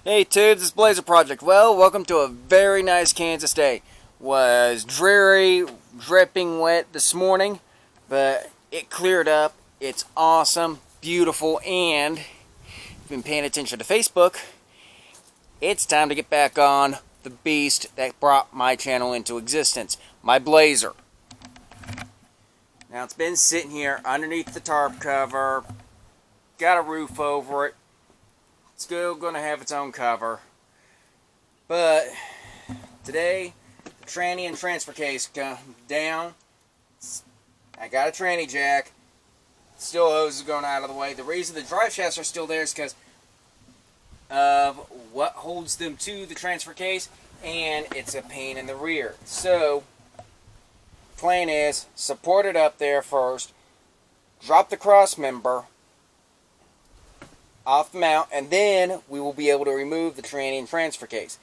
Hey Tubes, it's Blazer Project. Well, welcome to a very nice Kansas day. Was dreary, dripping wet this morning, but it cleared up. It's awesome, beautiful, and if you've been paying attention to Facebook, it's time to get back on the beast that brought my channel into existence, my Blazer. Now it's been sitting here underneath the tarp cover, got a roof over it. Still gonna have its own cover, but today the tranny and transfer case come down. I got a tranny jack, still hoses going out of the way. The reason the drive shafts are still there is because of what holds them to the transfer case, and it's a pain in the rear. So plan is support it up there first, drop the cross member off the mount, and then we will be able to remove the tranny and transfer case.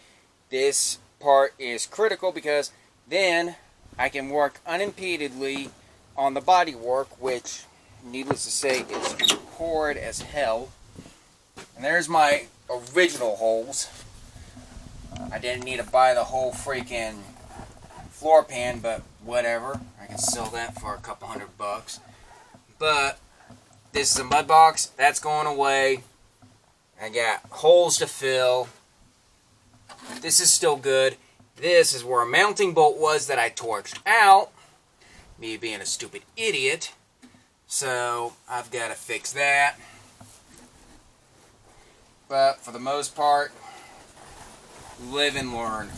This part is critical because then I can work unimpededly on the body work, which, needless to say, is horrid as hell. And there's my original holes. I didn't need to buy the whole freaking floor pan, but whatever. I can sell that for a couple $100. But this is a mud box. That's going away. I got holes to fill. This is still good. This is where a mounting bolt was that I torched out. Me being a stupid idiot. So I've got to fix that. But for the most part, live and learn.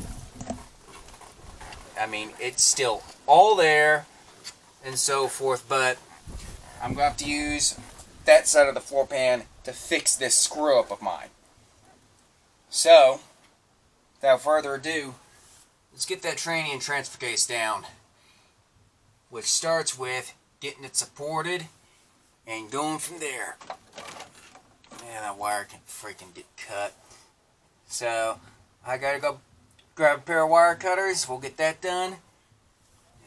I mean, it's still all there and so forth, but I'm going to have to use that side of the floor pan to fix this screw up of mine. So, without further ado, let's get that tranny and transfer case down, which starts with getting it supported and going from there. Man, that wire can freaking get cut. So, I gotta go grab a pair of wire cutters. We'll get that done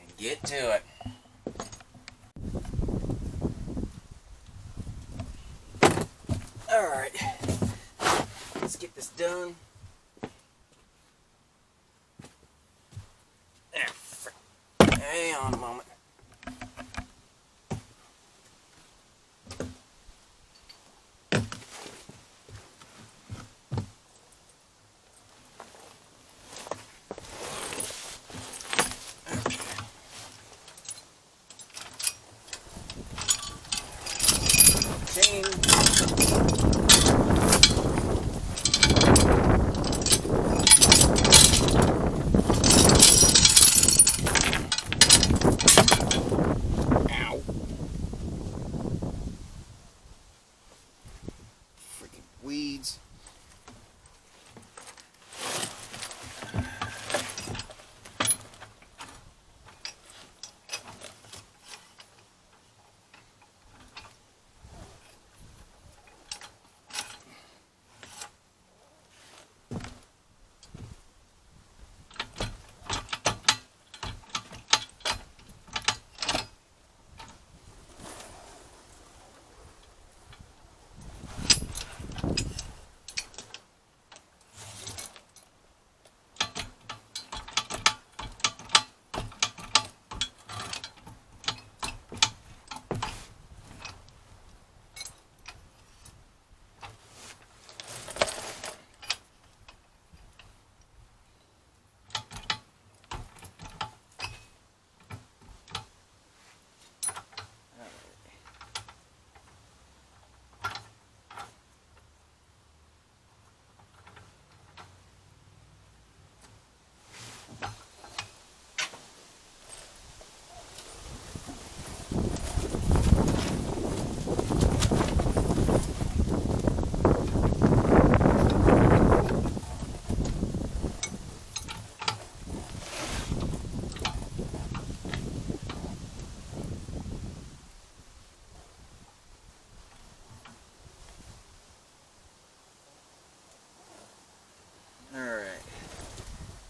and get to it. Alright, let's get this done. There, frick. Hang on a moment. Chain. Weeds.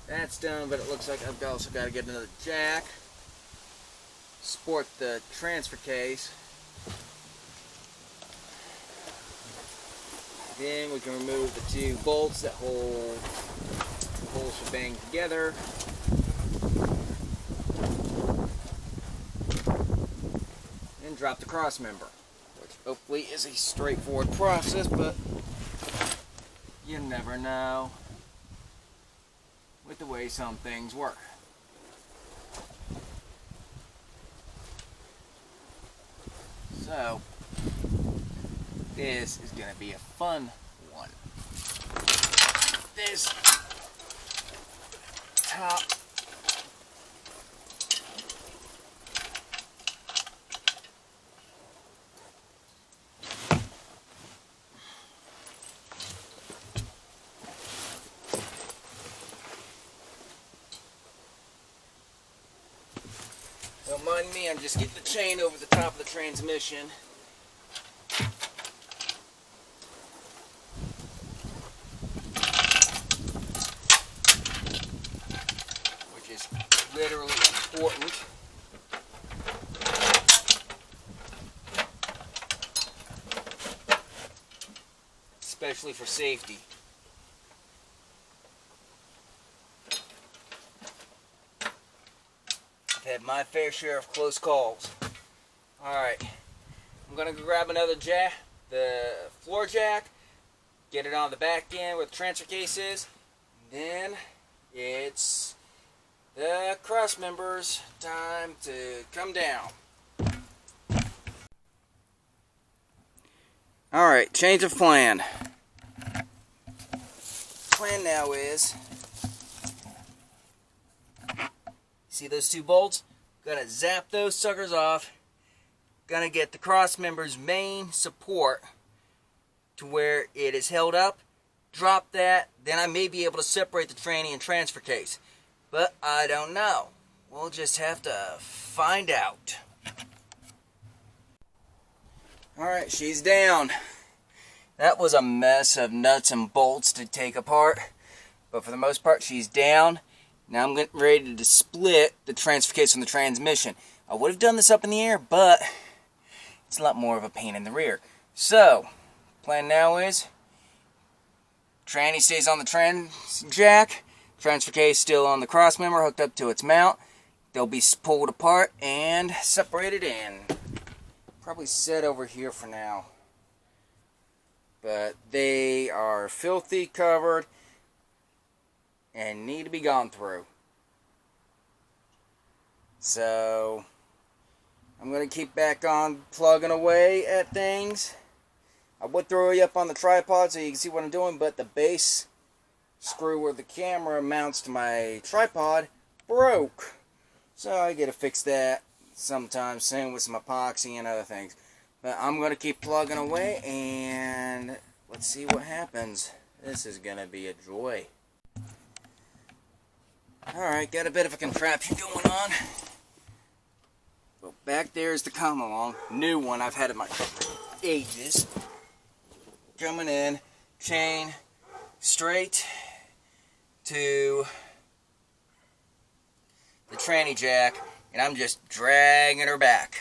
That's done, but it looks like I've also got to get another jack, support the transfer case, Then we can remove the two bolts that hold the whole shebang together. And drop the cross member, which hopefully is a straightforward process, but you never know with the way some things work. So, this is going to be a fun one. This top don't mind me, I'm just getting the chain over the top of the transmission. Which is literally important. Especially for safety. Had my fair share of close calls. Alright, I'm going to grab another jack, the floor jack, get it on the back end where the transfer case is, then it's the cross members time to come down. Alright, change of plan. Plan now is, see those two bolts? Gonna zap those suckers off. Gonna get the cross member's main support to where it is held up. Drop that. Then I may be able to separate the tranny and transfer case. But I don't know. We'll just have to find out. Alright, she's down. That was a mess of nuts and bolts to take apart. But for the most part, she's down. Now I'm getting ready to split the transfer case from the transmission. I would have done this up in the air, but it's a lot more of a pain in the rear. So, plan now is, tranny stays on the trans jack, transfer case still on the cross member hooked up to its mount. They'll be pulled apart and separated in. Probably set over here for now. But they are filthy covered and need to be gone through. So I'm going to keep back on plugging away at things. I would throw you up on the tripod so you can see what I'm doing, but the base screw where the camera mounts to my tripod broke. So I gotta fix that sometime soon with some epoxy and other things. But I'm going to keep plugging away and let's see what happens. This is going to be a joy. Alright, got a bit of a contraption going on. Well, back there is the come along. New one I've had in my ages. Coming in, chain straight to the tranny jack, and I'm just dragging her back.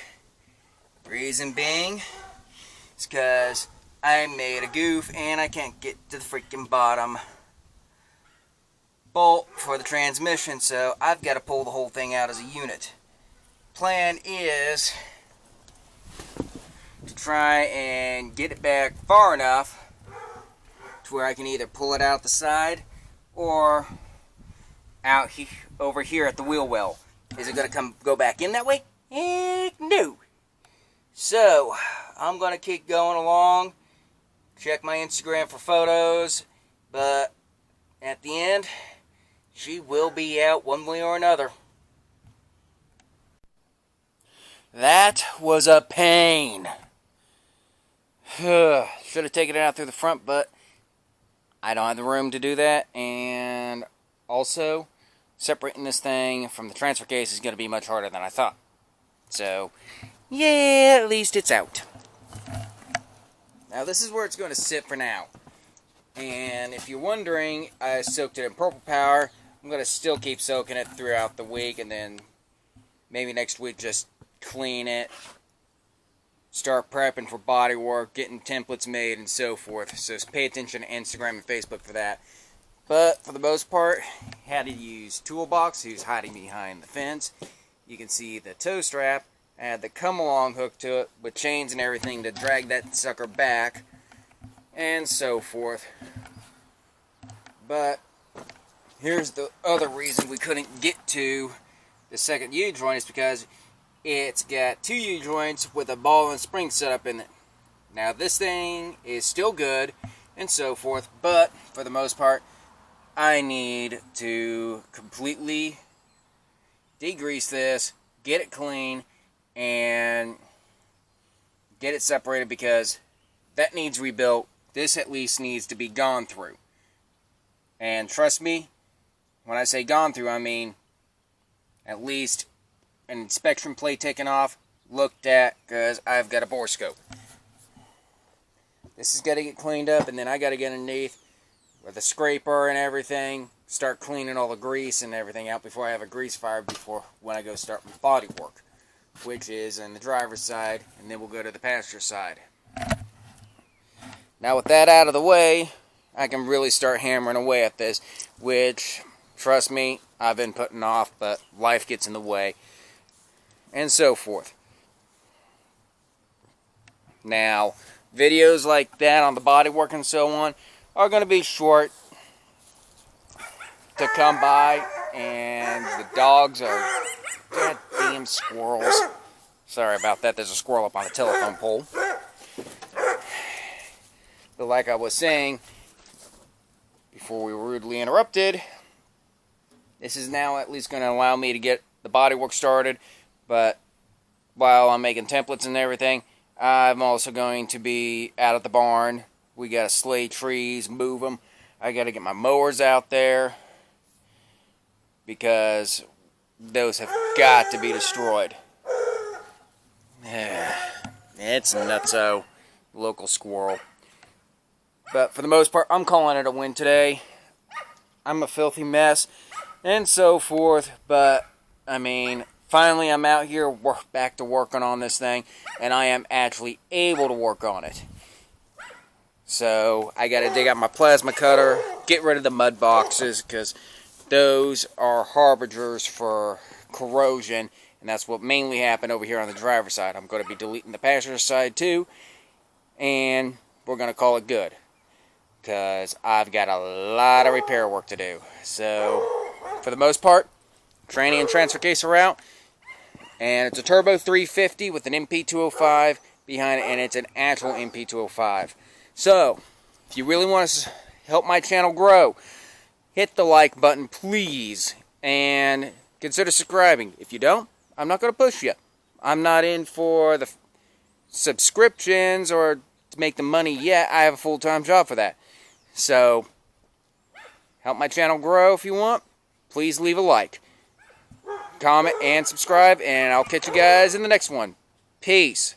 Reason being is because I made a goof and I can't get to the freaking bottom bolt for the transmission, so I've got to pull the whole thing out as a unit. Plan is to try and get it back far enough to where I can either pull it out the side or out over here at the wheel well. Is it going to go back in that way? Heck no. So I'm going to keep going along, check my Instagram for photos, but at the end she will be out one way or another. That was a pain. Should have taken it out through the front, but I don't have the room to do that. And also, separating this thing from the transfer case is going to be much harder than I thought. So, yeah, at least it's out. Now, this is where it's going to sit for now. And if you're wondering, I soaked it in Purple Power. I'm going to still keep soaking it throughout the week, and then maybe next week just clean it, start prepping for body work, getting templates made, and so forth. So pay attention to Instagram and Facebook for that. But for the most part, had to use toolbox, who's hiding behind the fence. You can see the toe strap. I had the come-along hook to it with chains and everything to drag that sucker back, and so forth. But here's the other reason we couldn't get to the second U-joint, is because it's got 2 U-joints with a ball and spring setup in it. Now this thing is still good and so forth, but for the most part, I need to completely degrease this, get it clean, and get it separated, because that needs rebuilt. This at least needs to be gone through. And trust me, when I say gone through, I mean at least an inspection plate taken off, looked at, because I've got a bore scope. This has got to get cleaned up, and then I got to get underneath with a scraper and everything, start cleaning all the grease and everything out before I have a grease fire, before when I go start my body work, which is on the driver's side, and then we'll go to the passenger side. Now with that out of the way, I can really start hammering away at this, which, trust me, I've been putting off, but life gets in the way, and so forth. Now, videos like that on the body work and so on are going to be short to come by, and the dogs are goddamn squirrels. Sorry about that, there's a squirrel up on a telephone pole. But like I was saying before we were rudely interrupted, this is now at least going to allow me to get the bodywork started, but while I'm making templates and everything, I'm also going to be out at the barn. We got to slay trees, move them. I got to get my mowers out there, because those have got to be destroyed. It's nutso, local squirrel. But for the most part, I'm calling it a win today. I'm a filthy mess and so forth, but I mean, finally I'm out here back to working on this thing, and I am actually able to work on it. So I got to dig out my plasma cutter, get rid of the mud boxes, because those are harbingers for corrosion, and that's what mainly happened over here on the driver's side. I'm going to be deleting the passenger side too, and we're going to call it good, because I've got a lot of repair work to do. So for the most part, tranny and transfer case are out, and it's a turbo 350 with an MP205 behind it, and it's an actual MP205. So, if you really want to help my channel grow, hit the like button, please, and consider subscribing. If you don't, I'm not going to push you. I'm not in for the subscriptions or to make the money yet. I have a full-time job for that. So, help my channel grow if you want. Please leave a like, comment, and subscribe, and I'll catch you guys in the next one. Peace.